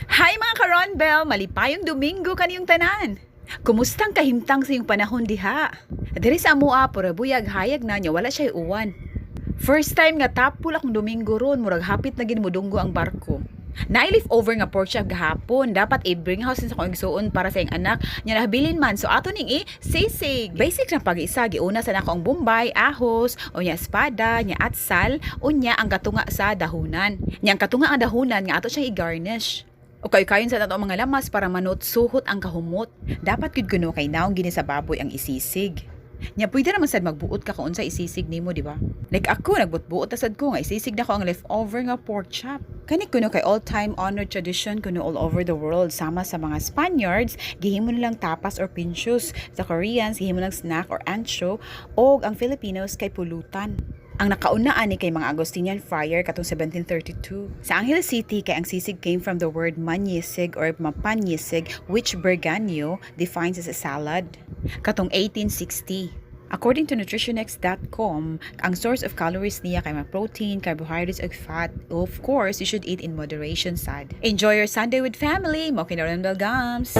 Hi mga ka-Ronbel! Malipayong Domingo kaniyong tanan! Kumustang kahimtang sa iyong panahon diha? Diri sa amua, pura buyag hayag na niya, wala siya uwan. First time nga tapul akong Domingo ron, murag hapit na ginmudunggo ang barko. Nailif over nga pork chop gahapon. Dapat i-bring house sa kong igsuon para sa iyong anak. Nya nahabilin man. So ato ning sisig. Basic na pag-isa. Giuna sa nako ang bombay, ahos, o nya espada, nya atsal, o nya ang katunga sa dahunan. Nya ang katunga ang dahunan nga ato siyang i-garnish. O kayo-kayon sa nato mga lamas para manot suhot ang kahumot. Dapat gud kuno kay naong gini sa baboy ang isisig. Nya pwede naman sad magbuot ka kung unsa isisig nimo, di ba? Like ako nagbutbuot ta sad ko nga isisig na ko ang leftover nga pork chop. Kani kuno kay all-time honored tradition kuno all over the world. Sama sa mga Spaniards, gihimo nilang tapas or pinchos. Sa Koreans, gihimo nilang snack or ancho. Og ang Filipinos kay pulutan. Ang nakaunaan ni kay mga Agustinian friar katong 1732. Sa Angeles City kay ang sisig came from the word manyisig or mapanyisig, which Berganio defines as a salad. Katong 1860. According to nutritionx.com, ang source of calories niya kay mga protein, carbohydrates, ug fat. Of course, you should eat in moderation sad. Enjoy your Sunday with family. Mo ka-Ronbel Gums!